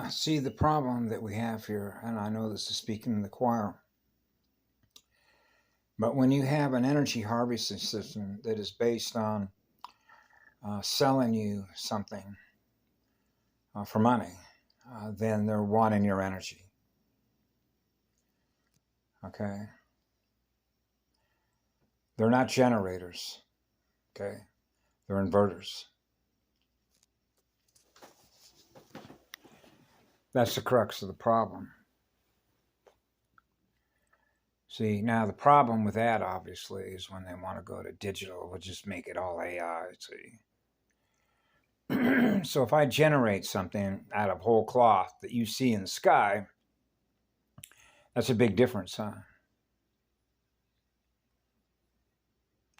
See, the problem that we have here, and I know this is speaking to the choir, but when you have an energy harvesting system that is based on selling you something for money, then they're wanting your energy. Okay? They're not generators. Okay? They're inverters. That's the crux of the problem. See, now the problem with that, obviously, is when they want to go to digital, we'll just make it all AI, see. So if I generate something out of whole cloth that you see in the sky, that's a big difference, huh?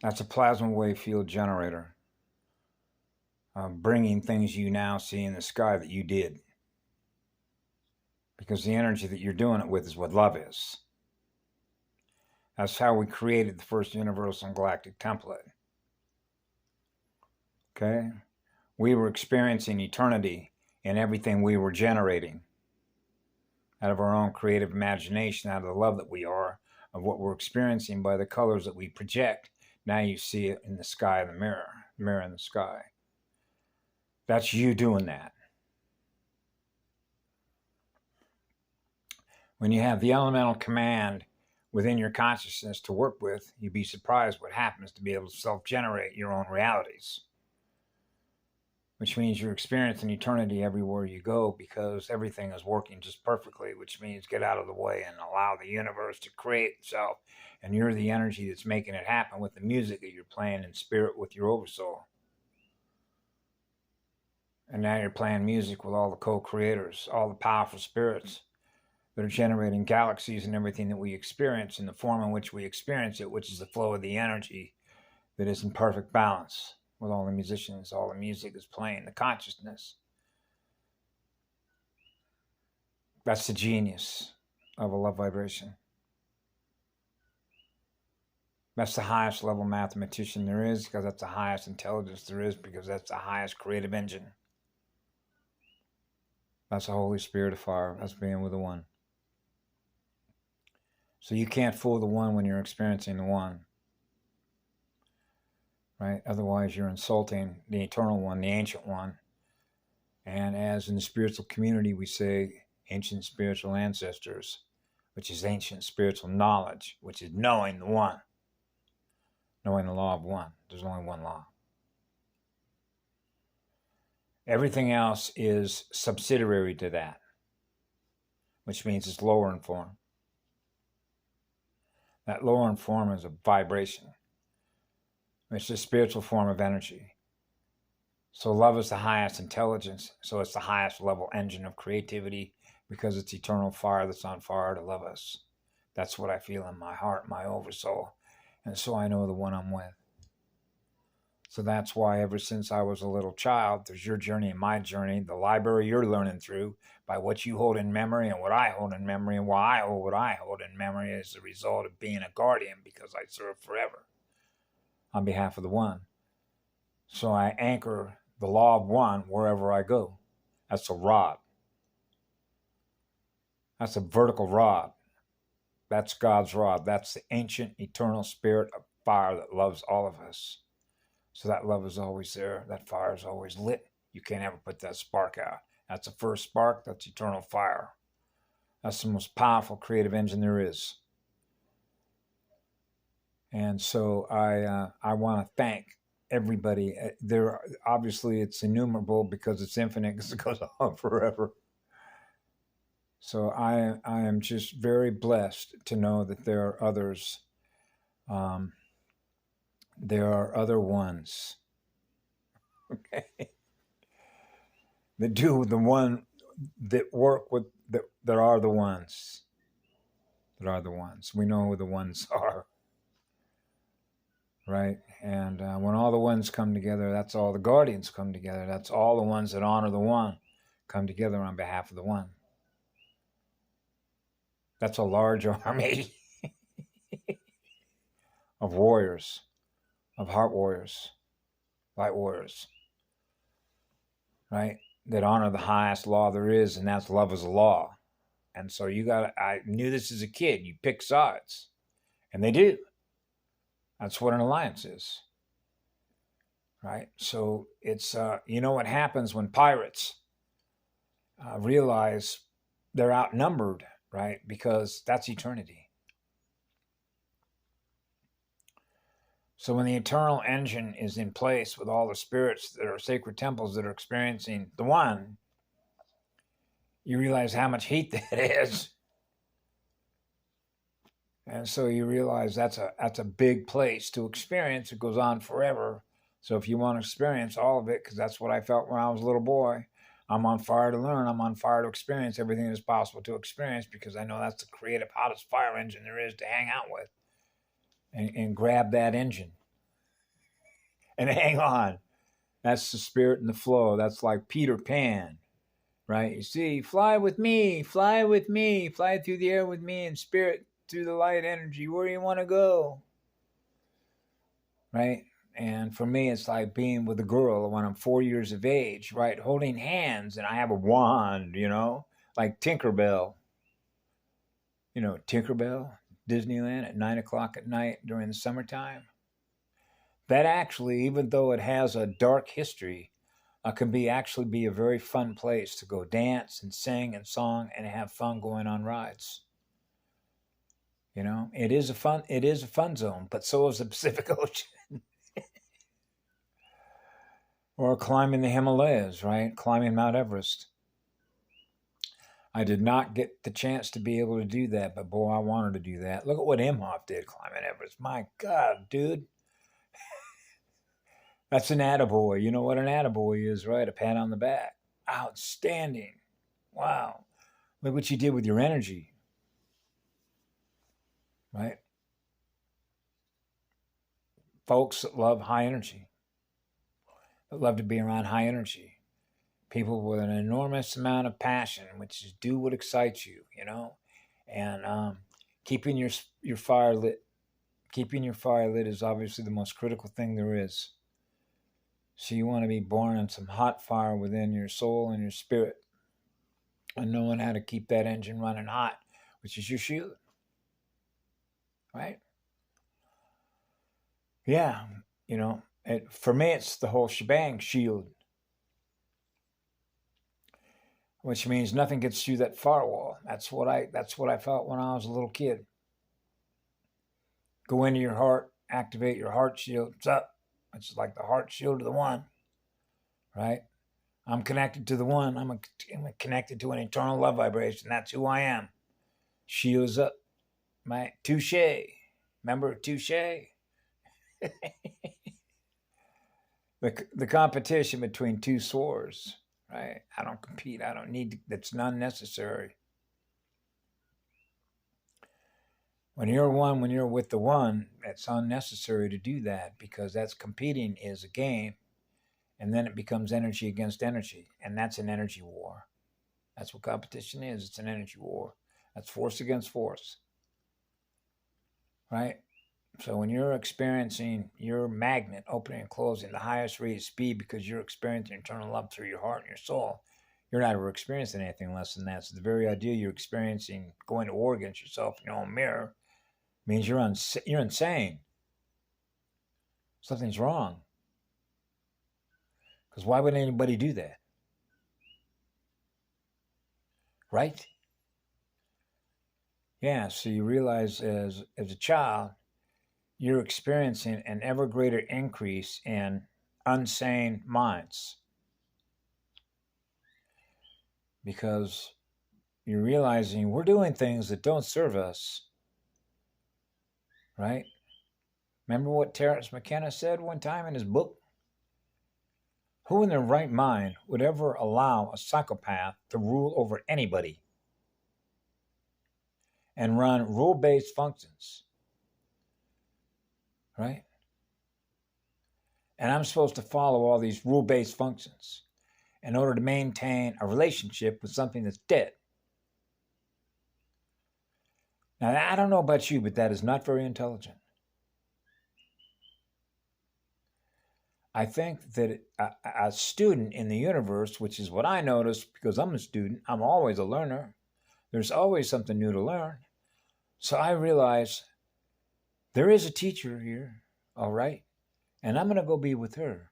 That's a plasma wave field generator, bringing things you now see in the sky that you did. Because the energy that you're doing it with is what love is. That's how we created the first universal and galactic template. Okay? We were experiencing eternity in everything we were generating out of our own creative imagination, out of the love that we are, of what we're experiencing by the colors that we project. Now you see it in the sky, in the mirror in the sky. That's you doing that. When you have the elemental command within your consciousness to work with, you'd be surprised what happens to be able to self-generate your own realities. Which means you're experiencing eternity everywhere you go because everything is working just perfectly, which means get out of the way and allow the universe to create itself. And you're the energy that's making it happen with the music that you're playing in spirit with your oversoul. And now you're playing music with all the co-creators, all the powerful spirits that are generating galaxies and everything that we experience in the form in which we experience it, which is the flow of the energy that is in perfect balance with all the musicians, all the music is playing, the consciousness. That's the genius of a love vibration. That's the highest level mathematician there is, because that's the highest intelligence there is, because that's the highest creative engine. That's the Holy Spirit of fire. That's being with the one. So you can't fool the one when you're experiencing the one. Right? Otherwise, you're insulting the eternal one, the ancient one. And as in the spiritual community, we say ancient spiritual ancestors, which is ancient spiritual knowledge, which is knowing the one, knowing the law of one. There's only one law. Everything else is subsidiary to that, which means it's lower in form. That lower in form is a vibration. It's a spiritual form of energy. So love is the highest intelligence. So it's the highest level engine of creativity because it's eternal fire that's on fire to love us. That's what I feel in my heart, my oversoul. And so I know the one I'm with. So that's why ever since I was a little child, there's your journey and my journey, the library you're learning through by what you hold in memory and what I hold in memory, and why I hold what I hold in memory is the result of being a guardian because I serve forever on behalf of the one. So I anchor the law of one wherever I go. That's a rod. That's a vertical rod. That's God's rod. That's the ancient eternal spirit of fire that loves all of us. So that love is always there. That fire is always lit. You can't ever put that spark out. That's the first spark. That's eternal fire. That's the most powerful creative engine there is. And so I want to thank everybody. There, obviously, it's innumerable because it's infinite, because it goes on forever. So I am just very blessed to know that there are others. There are other ones, okay, that do the one, that work with, that are the ones. That are the ones. We know who the ones are. Right? And when all the ones come together, that's all the guardians come together. That's all the ones that honor the one come together on behalf of the one. That's a large army of warriors, of heart warriors, light warriors. Right? that honor the highest law there is, and that's love is a law. And so I knew this as a kid. You pick sides, and they do. That's what an alliance is, right? So it's, you know what happens when pirates realize they're outnumbered, right? Because that's eternity. So when the eternal engine is in place with all the spirits that are sacred temples that are experiencing the one, you realize how much heat that is. And so you realize that's a big place to experience. It goes on forever. So if you want to experience all of it, because that's what I felt when I was a little boy, I'm on fire to learn. I'm on fire to experience everything that's possible to experience, because I know that's the creative, hottest fire engine there is to hang out with. And grab that engine and hang on. That's the spirit and the flow. That's like Peter Pan, right? You see, fly with me, fly with me, fly through the air with me, and spirit through the light energy. Where do you want to go? Right? And for me, it's like being with a girl when I'm 4 years of age, right? Holding hands, and I have a wand, like Tinkerbell. Tinkerbell, Disneyland at 9 o'clock at night during the summertime. That actually, even though it has a dark history, can actually be a very fun place to go dance and sing and song and have fun going on rides. It is a fun zone, but so is the Pacific Ocean. Or climbing the Himalayas, right? Climbing Mount Everest. I did not get the chance to be able to do that, but boy, I wanted to do that. Look at what Imhoff did climbing Everest. My God, dude. That's an attaboy. You know what an attaboy is, right? A pat on the back. Outstanding. Wow. Look what you did with your energy, right? Folks that love high energy, that love to be around high energy. People with an enormous amount of passion, which is do what excites you, and keeping your fire lit. Keeping your fire lit is obviously the most critical thing there is. So you want to be born in some hot fire within your soul and your spirit, and knowing how to keep that engine running hot, which is your shield, right? Yeah, for me, it's the whole shebang, shield, which means nothing gets through that firewall. That's what I felt when I was a little kid. Go into your heart, activate your heart shield. What's up? It's like the heart shield of the one, right? I'm connected to the one. I'm connected to an eternal love vibration. That's who I am. Shields up. My touche. Remember touche? the competition between two swords, right? I don't compete. I don't need to. That's unnecessary. When you're with the one, it's unnecessary to do that, because that's competing is a game, and then it becomes energy against energy, and that's an energy war. That's what competition is. It's an energy war. That's force against force, right? So when you're experiencing your magnet opening and closing the highest rate of speed because you're experiencing eternal love through your heart and your soul, you're not ever experiencing anything less than that. So the very idea you're experiencing going to war against yourself in your own mirror means you're insane. Something's wrong. Because why would anybody do that? Right? Yeah, so you realize as a child, you're experiencing an ever greater increase in unsane minds. Because you're realizing we're doing things that don't serve us. Right? Remember what Terence McKenna said one time in his book? Who in their right mind would ever allow a psychopath to rule over anybody and run rule-based functions? Right? And I'm supposed to follow all these rule-based functions in order to maintain a relationship with something that's dead. Now, I don't know about you, but that is not very intelligent. I think that a student in the universe, which is what I notice because I'm a student, I'm always a learner. There's always something new to learn. So I realize there is a teacher here, all right? And I'm going to go be with her.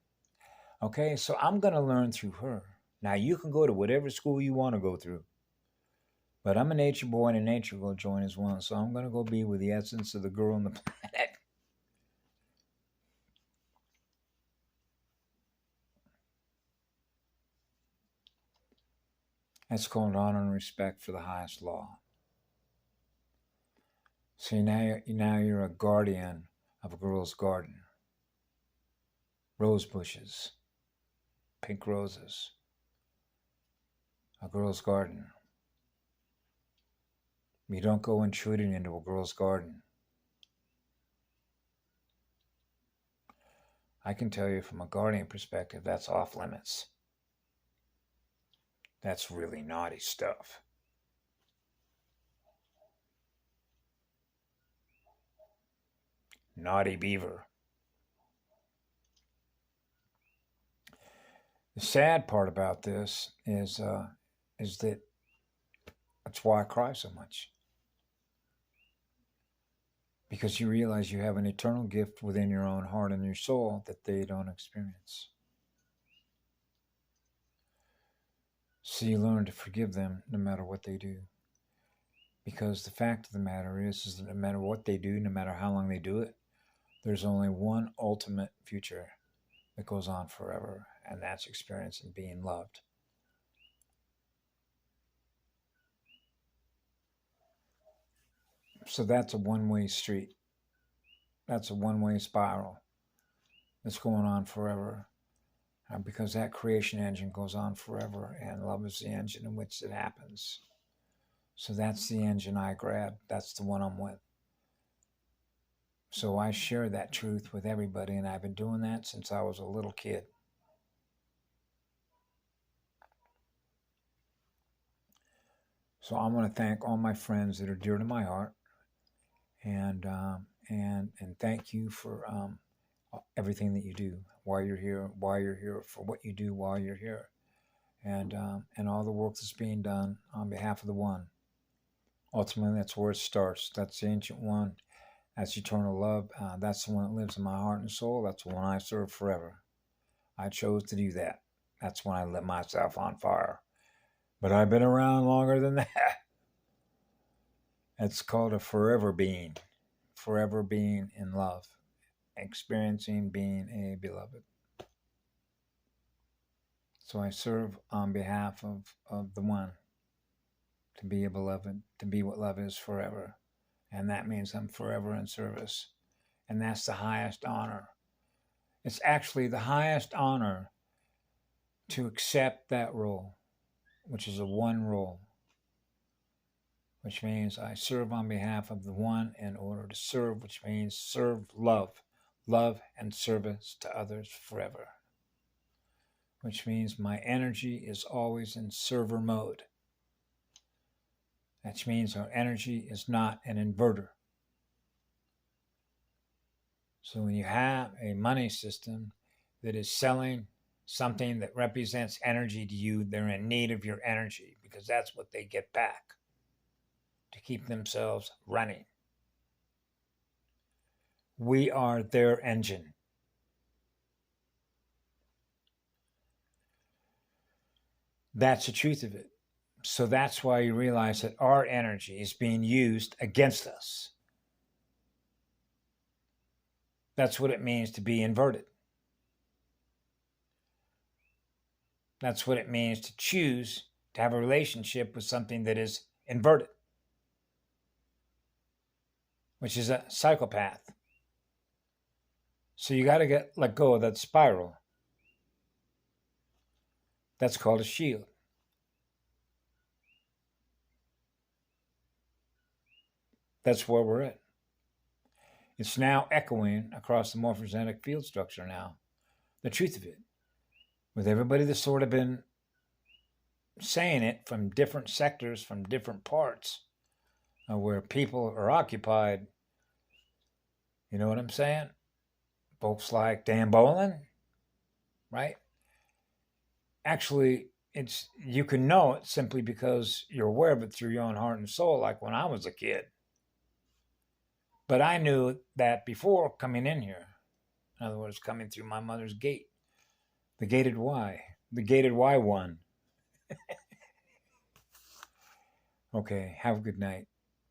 Okay, so I'm going to learn through her. Now, you can go to whatever school you want to go through. But I'm a nature boy, and a nature will join as one. So I'm going to go be with the essence of the girl on the planet. That's called honor and respect for the highest law. See, now you're a guardian of a girl's garden. Rose bushes, pink roses, a girl's garden. You don't go intruding into a girl's garden. I can tell you from a guardian perspective, that's off limits. That's really naughty stuff. Naughty beaver. The sad part about this is that that's why I cry so much. Because you realize you have an eternal gift within your own heart and your soul that they don't experience. So you learn to forgive them no matter what they do. Because the fact of the matter is that no matter what they do, no matter how long they do it, there's only one ultimate future that goes on forever, and that's experiencing being loved. So that's a one-way street. That's a one-way spiral that's going on forever. Because that creation engine goes on forever, and love is the engine in which it happens. So that's the engine I grab. That's the one I'm with. So I share that truth with everybody, and I've been doing that since I was a little kid. So I'm going to thank all my friends that are dear to my heart, and thank you for everything that you do while you're here, for what you do while you're here, and all the work that's being done on behalf of the One. Ultimately, that's where it starts. That's the Ancient One. That's eternal love. That's the one that lives in my heart and soul. That's the one I serve forever. I chose to do that. That's when I lit myself on fire. But I've been around longer than that. It's called a forever being in love, experiencing being a beloved. So I serve on behalf of the One, to be a beloved, to be what love is forever. And that means I'm forever in service. And that's the highest honor. It's actually the highest honor to accept that role, which is a one role, which means I serve on behalf of the One in order to serve, which means serve love and service to others forever, which means my energy is always in server mode. That means our energy is not an inverter. So when you have a money system that is selling something that represents energy to you, they're in need of your energy, because that's what they get back to keep themselves running. We are their engine. That's the truth of it. So that's why you realize that our energy is being used against us. That's what it means to be inverted. That's what it means to choose to have a relationship with something that is inverted, which is a psychopath. So you got to let go of that spiral. That's called a shield. That's where we're at. It's now echoing across the morphogenetic field structure now. The truth of it. With everybody that's sort of been saying it from different sectors, from different parts, where people are occupied. You know what I'm saying? Folks like Dan Bolin, right? Actually, you can know it simply because you're aware of it through your own heart and soul, like when I was a kid. But I knew that before coming in here. In other words, coming through my mother's gate, the gated Y, the gated Y one. Okay, have a good night.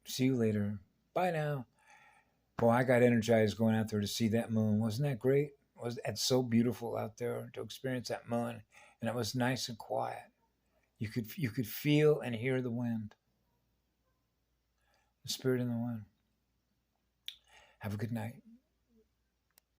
See you later. Bye now. Boy, I got energized going out there to see that moon. Wasn't that great? It's so beautiful out there to experience that moon, and it was nice and quiet. You could feel and hear the wind, the spirit in the wind. Have a good night.